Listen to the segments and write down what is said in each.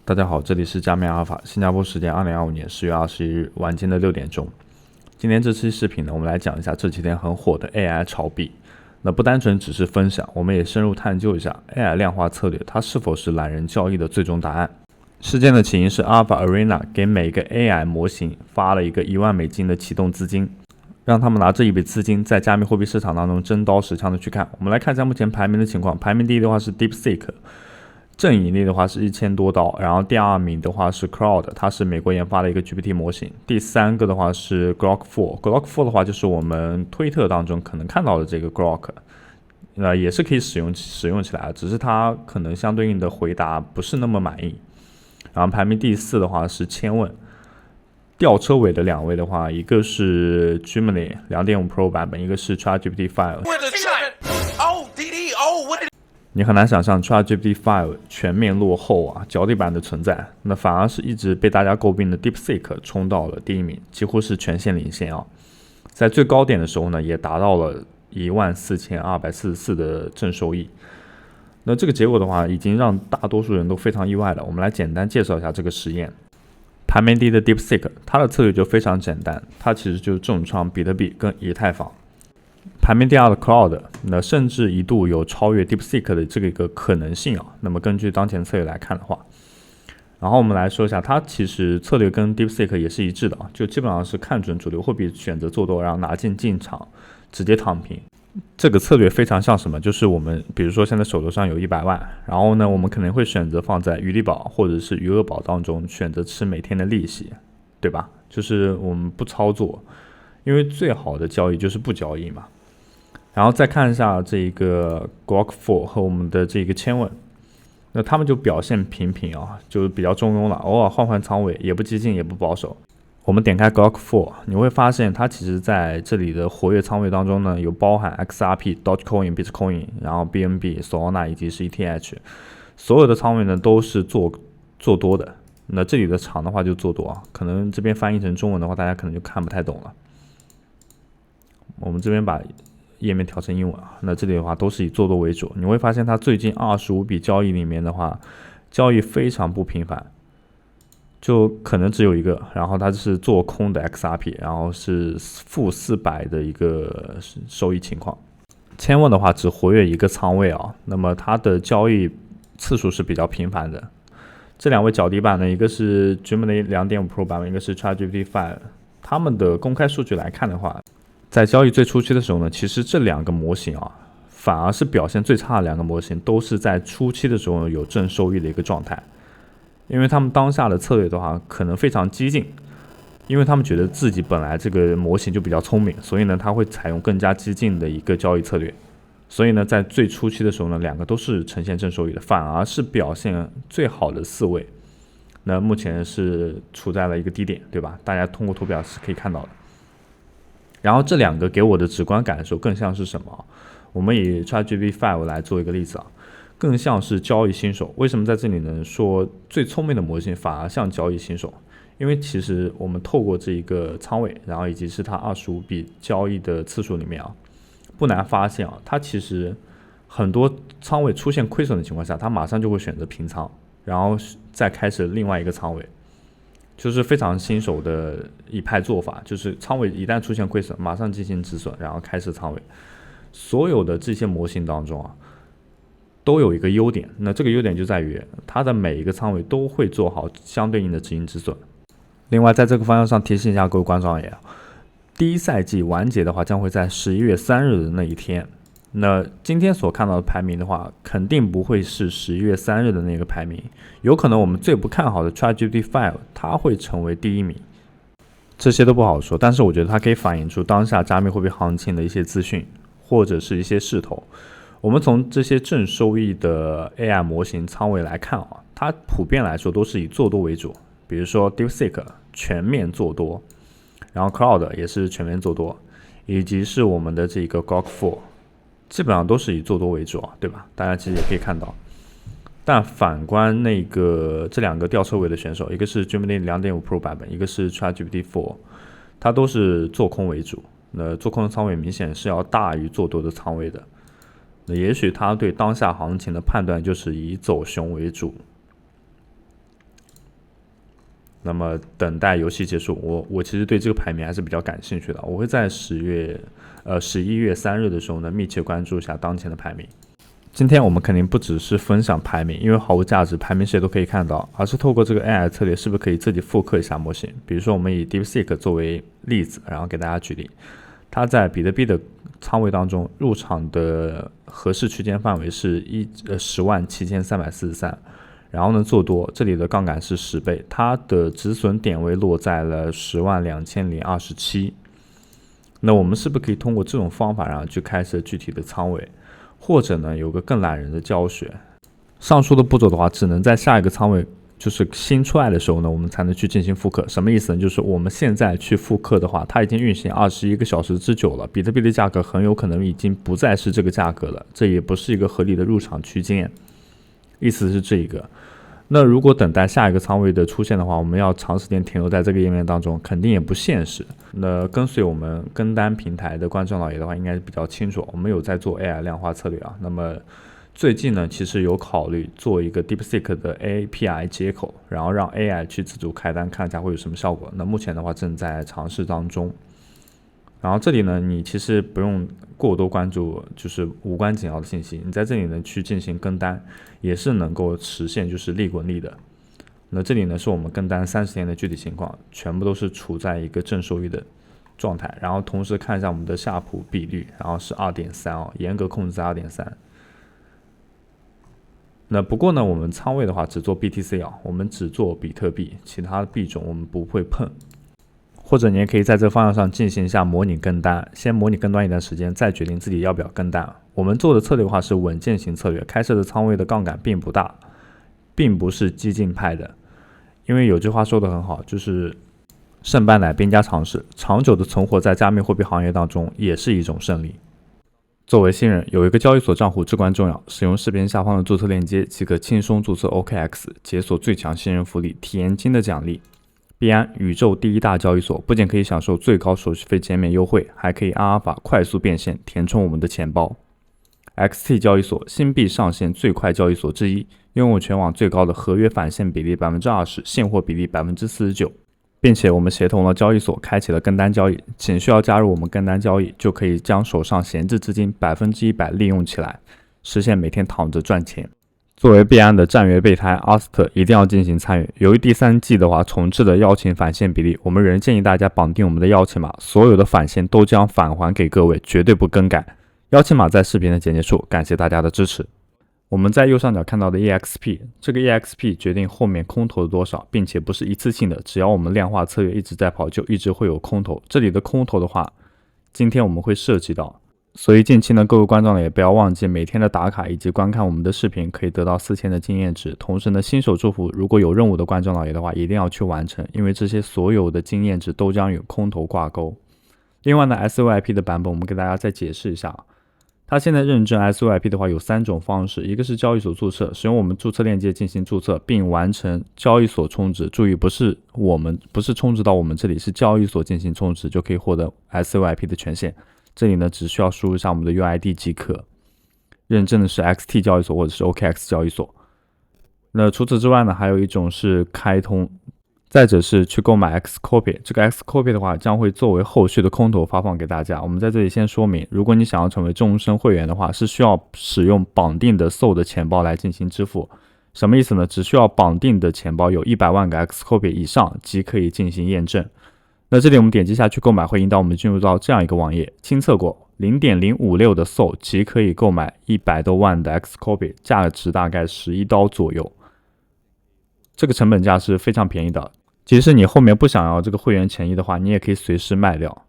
大家好，这里是加密阿尔法，新加坡时间2025年10月21日晚间的6点钟。今天这期视频呢，我们来讲一下这几天很火的 AI 炒币。那不单纯只是分享，我们也深入探究一下 AI 量化策略，它是否是懒人交易的最终答案。事件的起因是 Alpha Arena 给每个 AI 模型发了一个1万美金的启动资金，让他们拿这一笔资金在加密货币市场当中真刀实枪的去看。我们来看一下目前排名的情况，排名第一的话是 DeepSeek。正盈利的话是1000多刀，然后第二名的话是 Crowd， 它是美国研发的一个 GPT 模型。第三个的话是 Grok 4，Grok 4的话就是我们推特当中可能看到的这个 Grok， 也是可以使用起来，只是它可能相对应的回答不是那么满意。然后排名第四的话是千问，吊车尾的两位的话，一个是 Gemini 2.5 Pro 版本，一个是 ChatGPT 5。你很难想象 ChatGPT 5全面落后脚底板的存在，那反而是一直被大家诟病的 DeepSeek 冲到了第一名，几乎是全线领先在最高点的时候呢，也达到了14244的正收益。那这个结果的话，已经让大多数人都非常意外了。我们来简单介绍一下这个实验。排名第一的 DeepSeek， 它的策略就非常简单，它其实就是重创比特币跟以太坊。排名第二的 Cloud， 那甚至一度有超越 DeepSeek 的这个一个可能性那么根据当前策略来看的话，然后我们来说一下，它其实策略跟 DeepSeek 也是一致的就基本上是看准主流货币选择做多，然后拿进场，直接躺平。这个策略非常像什么？就是我们比如说现在手头上有100万，然后呢，我们可能会选择放在余利宝或者是余额宝当中，选择吃每天的利息，对吧？就是我们不操作，因为最好的交易就是不交易嘛。然后再看一下这个 Grok 4和我们的这个千问，那他们就表现平平就是比较中庸了，偶尔换仓位，也不激进也不保守。我们点开 Grok 4，你会发现它其实在这里的活跃仓位当中呢，有包含 XRP、Dogecoin、Bitcoin， 然后 BNB、Solana 以及是 ETH， 所有的仓位呢都是做多的。那这里的长的话就做多可能这边翻译成中文的话，大家可能就看不太懂了。我们这边把页面调成英文那这里的话都是以做多为主。你会发现它最近25笔交易里面的话，交易非常不频繁，就可能只有一个，然后它是做空的 XRP， 然后是负400的一个收益情况。千问的话只活跃一个仓位那么它的交易次数是比较频繁的。这两位脚底板呢，一个是 Gemini 2.5 Pro 版本，一个是 ChatGPT 5，他们的公开数据来看的话，在交易最初期的时候呢，其实这两个模型反而是表现最差的两个模型，都是在初期的时候有正收益的一个状态。因为他们当下的策略的话，可能非常激进，因为他们觉得自己本来这个模型就比较聪明，所以呢，他会采用更加激进的一个交易策略。所以呢，在最初期的时候呢，两个都是呈现正收益的，反而是表现最好的4位，那目前是处在了一个低点，对吧？大家通过图表是可以看到的。然后这两个给我的直观感受更像是什么？我们以 ChatGPT 5来做一个例子更像是交易新手。为什么在这里呢？说最聪明的模型反而像交易新手？因为其实我们透过这一个仓位，然后以及是它25笔交易的次数里面不难发现它其实很多仓位出现亏损的情况下，它马上就会选择平仓，然后再开始另外一个仓位。就是非常新手的一派做法，就是仓位一旦出现亏损，马上进行止损，然后开始仓位。所有的这些模型当中都有一个优点，那这个优点就在于它的每一个仓位都会做好相对应的止盈止损。另外，在这个方向上提醒一下各位观众第一赛季完结的话，将会在11月3日的那一天。那今天所看到的排名的话，肯定不会是11月3日的那个排名，有可能我们最不看好的 ChatGPT 5它会成为第一名，这些都不好说。但是我觉得它可以反映出当下加密货币行情的一些资讯，或者是一些势头。我们从这些正收益的 AI 模型仓位来看它普遍来说都是以做多为主，比如说 DeepSeek 全面做多，然后 Cloud 也是全面做多，以及是我们的这个 Grok 4。基本上都是以做多为主对吧？大家其实也可以看到。但反观这两个吊车尾的选手，一个是 Gemini 2.5 Pro 版本，一个是 ChatGPT 4，它都是做空为主。那做空的仓位明显是要大于做多的仓位的。那也许他对当下行情的判断就是以走熊为主。那么等待游戏结束，我其实对这个排名还是比较感兴趣的，我会在11月3日的时候呢，密切关注一下当前的排名。今天我们肯定不只是分享排名，因为毫无价值，排名谁都可以看到，而是透过这个 AI 策略是不是可以自己复刻一下模型。比如说我们以 DeepSeek 作为例子，然后给大家举例，它在比特币的仓位当中入场的合适区间范围是107343，然后呢做多，这里的杠杆是10倍，它的止损点位落在了102027。那我们是不是可以通过这种方法然后去开设具体的仓位？或者呢，有个更懒人的教学，上述的步骤的话，只能在下一个仓位就是新出来的时候呢，我们才能去进行复刻。什么意思呢？就是我们现在去复刻的话，它已经运行21个小时之久了，比特币的价格很有可能已经不再是这个价格了，这也不是一个合理的入场区间。意思是这一个。那如果等待下一个仓位的出现的话，我们要长时间停留在这个页面当中，肯定也不现实。那跟随我们跟单平台的观众老爷的话，应该是比较清楚，我们有在做 AI 量化策略啊。那么最近呢，其实有考虑做一个 DeepSeek 的 API 接口，然后让 AI 去自主开单，看一下会有什么效果。那目前的话正在尝试当中。然后这里呢，你其实不用过多关注就是无关紧要的信息，你在这里呢去进行跟单，也是能够实现就是利滚利的。那这里呢是我们跟单30天的具体情况，全部都是处在一个正收益的状态。然后同时看一下我们的夏普比率，然后是 2.3 严格控制在 2.3。那不过呢，我们仓位的话只做 BTC 我们只做比特币，其他的币种我们不会碰。或者你也可以在这个方向上进行一下模拟跟单，先模拟跟单一段时间，再决定自己要不要跟单。我们做的策略的话是稳健型策略，开设的仓位的杠杆并不大，并不是激进派的。因为有句话说的很好，就是胜败乃兵家常事，长久的存活在加密货币行业当中也是一种胜利。作为新人，有一个交易所账户至关重要，使用视频下方的注册链接即可轻松注册 OKX， 解锁最强新人福利，体验金的奖励。币安宇宙第一大交易所不仅可以享受最高手续费减免优惠，还可以按阿尔法快速变现，填充我们的钱包。XT 交易所新币上线最快交易所之一，拥有全网最高的合约返现比例 20%， 现货比例 49%， 并且我们协同了交易所开启了跟单交易，仅需要加入我们跟单交易，就可以将手上闲置资金 100% 利用起来，实现每天躺着赚钱。作为币安的战略备胎，阿斯特一定要进行参与。由于第3季的话重置了邀请返现比例，我们仍建议大家绑定我们的邀请码，所有的返现都将返还给各位，绝对不更改。邀请码在视频的简介处，感谢大家的支持。我们在右上角看到的 EXP， 这个 EXP 决定后面空头的多少，并且不是一次性的，只要我们量化策略一直在跑，就一直会有空头。这里的空头的话，今天我们会涉及到。所以近期呢，各位观众呢也不要忘记每天的打卡以及观看我们的视频，可以得到4000的经验值。同时呢，新手祝福如果有任务的观众老爷的话，一定要去完成，因为这些所有的经验值都将与空头挂钩。另外呢 ，SOIP 的版本我们给大家再解释一下。它现在认证 SOIP 的话有3种方式，一个是交易所注册，使用我们注册链接进行注册，并完成交易所充值。注意，不是充值到我们这里，是交易所进行充值就可以获得 SOIP 的权限。这里呢，只需要输入一下我们的 UID 即可。认证的是 XT 交易所或者是 OKX 交易所。那除此之外呢，还有一种是开通，再者是去购买 Xcopy。这个 Xcopy 的话，将会作为后续的空头发放给大家。我们在这里先说明，如果你想要成为终身会员的话，是需要使用绑定的 SOL 的钱包来进行支付。什么意思呢？只需要绑定的钱包有100万个 Xcopy 以上，即可以进行验证。那这里我们点击下去购买，会引导我们进入到这样一个网页，亲测过 0.056 的 SOL 即可以购买100多万的 Xcopy， 价值大概11刀左右。这个成本价是非常便宜的，即使你后面不想要这个会员权益的话，你也可以随时卖掉。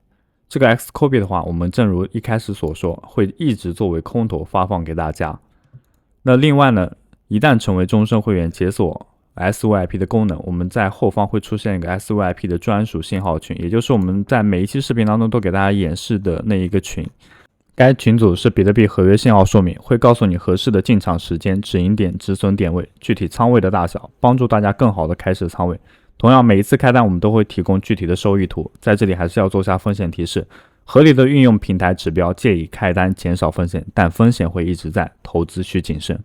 这个 Xcopy 的话，我们正如一开始所说，会一直作为空头发放给大家。那另外呢，一旦成为终身会员，解锁SOIP 的功能，我们在后方会出现一个 SOIP 的专属信号群，也就是我们在每一期视频当中都给大家演示的那一个群。该群组是比特币合约信号说明，会告诉你合适的进场时间、止盈点、止损点位、具体仓位的大小，帮助大家更好的开始仓位。同样，每一次开单我们都会提供具体的收益图，在这里还是要做下风险提示，合理的运用平台指标，借以开单减少风险，但风险会一直在，投资需谨慎。